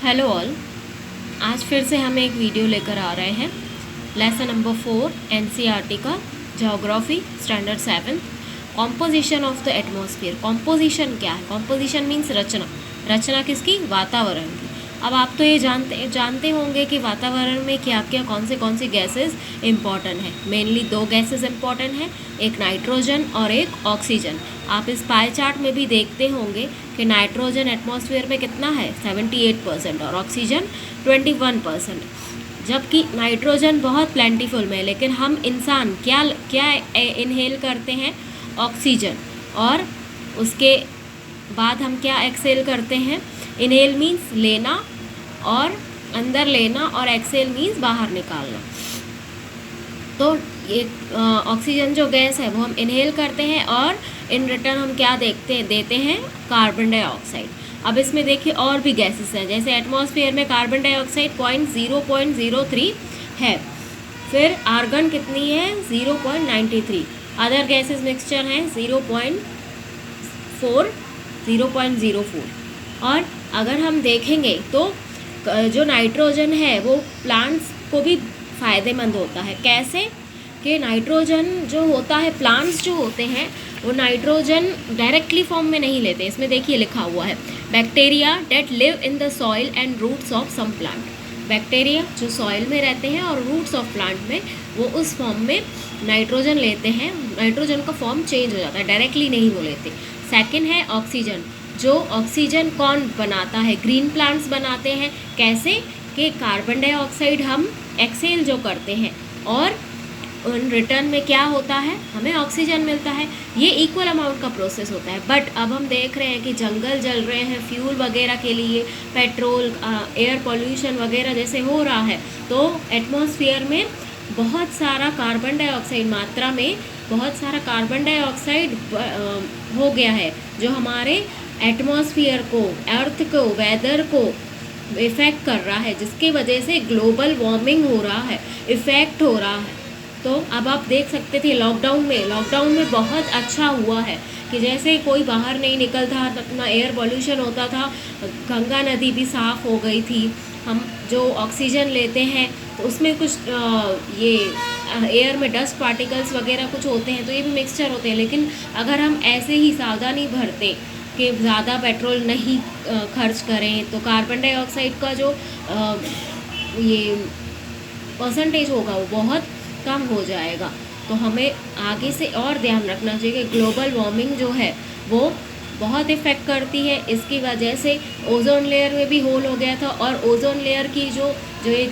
Hello all. आज फिर से हम एक वीडियो लेकर आ रहे हैं। लेसन नंबर 4 एनसीईआरटी का geography standard 7 composition of the atmosphere. Composition क्या है? कॉम्पोजिशन मीन्स रचना। रचना किसकी? वातावरण की। अब आप तो ये जानते होंगे कि वातावरण में क्या क्या कौन सी गैसेस इंपॉर्टेंट है। मेनली दो गैसेस इंपॉर्टेंट है, एक नाइट्रोजन और एक ऑक्सीजन। आप इस पाई चार्ट में भी देखते होंगे कि नाइट्रोजन एटमॉस्फेयर में कितना है 78% और ऑक्सीजन 21%। जबकि नाइट्रोजन बहुत प्लेंटीफुल में है, लेकिन हम इंसान क्या क्या इनहेल करते हैं? ऑक्सीजन। और उसके बाद हम क्या एक्सेल करते हैं? इनहेल मीन्स लेना और अंदर लेना, और एक्सेल मीन्स बाहर निकालना। तो ये ऑक्सीजन जो गैस है वो हम इनहेल करते हैं और इन रिटर्न हम क्या देते हैं? Carbon dioxide. अब इसमें देखिए और भी गैसेस हैं, जैसे एटमॉस्फेयर में कार्बन डाइऑक्साइड 0.03 है, फिर आर्गन कितनी है? 0.93। अदर गैसेस मिक्सचर हैं 0.04। और अगर हम देखेंगे तो जो नाइट्रोजन है वो प्लांट्स को भी फ़ायदेमंद होता है। कैसे? कि नाइट्रोजन जो होता है, प्लांट्स जो होते हैं वो नाइट्रोजन डायरेक्टली फॉर्म में नहीं लेते। इसमें देखिए लिखा हुआ है bacteria that live in the soil and roots of some plant. Bacteria जो सॉइल में रहते हैं और रूट्स ऑफ प्लांट में वो उस फॉर्म में नाइट्रोजन लेते हैं। नाइट्रोजन का फॉर्म चेंज हो जाता है, डायरेक्टली नहीं वो लेते। सेकेंड है ऑक्सीजन। जो ऑक्सीजन कौन बनाता है? ग्रीन प्लांट्स बनाते हैं। कैसे? कि कार्बन डाइऑक्साइड हम एक्सेल जो करते हैं और उन रिटर्न में क्या होता है? हमें ऑक्सीजन मिलता है। ये इक्वल अमाउंट का प्रोसेस होता है। बट अब हम देख रहे हैं कि जंगल जल रहे हैं फ्यूल वगैरह के लिए, पेट्रोल, एयर पॉल्यूशन वगैरह जैसे हो रहा है, तो एटमॉस्फेयर में बहुत सारा कार्बन डाइऑक्साइड मात्रा में बहुत सारा कार्बन डाइऑक्साइड हो गया है, जो हमारे एटमॉस्फेयर को, अर्थ को, वेदर को इफ़ेक्ट कर रहा है, जिसकी वजह से ग्लोबल वार्मिंग हो रहा है, इफ़ेक्ट हो रहा है। तो अब आप देख सकते थे लॉकडाउन में बहुत अच्छा हुआ है कि जैसे कोई बाहर नहीं निकलता, अपना एयर पॉल्यूशन होता था, गंगा नदी भी साफ़ हो गई थी। हम जो ऑक्सीजन लेते हैं तो उसमें कुछ ये एयर में डस्ट पार्टिकल्स वगैरह कुछ होते हैं, तो ये भी मिक्सचर होते हैं। लेकिन अगर हम ऐसे ही सावधानी बरतें कि ज़्यादा पेट्रोल नहीं खर्च करें, तो कार्बन डाइऑक्साइड का जो ये परसेंटेज होगा वो बहुत कम हो जाएगा। तो हमें आगे से और ध्यान रखना चाहिए कि ग्लोबल वार्मिंग जो है वो बहुत इफ़ेक्ट करती है। इसकी वजह से ओजोन लेयर में भी होल हो गया था, और ओजोन लेयर की जो एक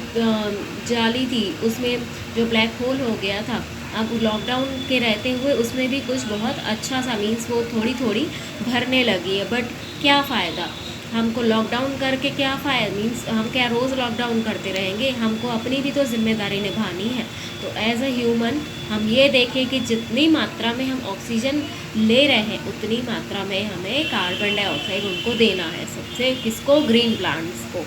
जाली थी उसमें जो ब्लैक होल हो गया था, अब लॉकडाउन के रहते हुए उसमें भी कुछ बहुत अच्छा सा मीन्स वो थोड़ी थोड़ी भरने लगी है। बट क्या फ़ायदा? हमको लॉकडाउन करके क्या फ़ायदा? मीन्स हम क्या रोज़ लॉकडाउन करते रहेंगे? हमको अपनी भी तो जिम्मेदारी निभानी है। तो एज अ ह्यूमन हम ये देखें कि जितनी मात्रा में हम ऑक्सीजन ले रहे हैं उतनी मात्रा में हमें कार्बन डाइऑक्साइड उनको देना है। सबसे किसको? ग्रीन प्लांट्स को।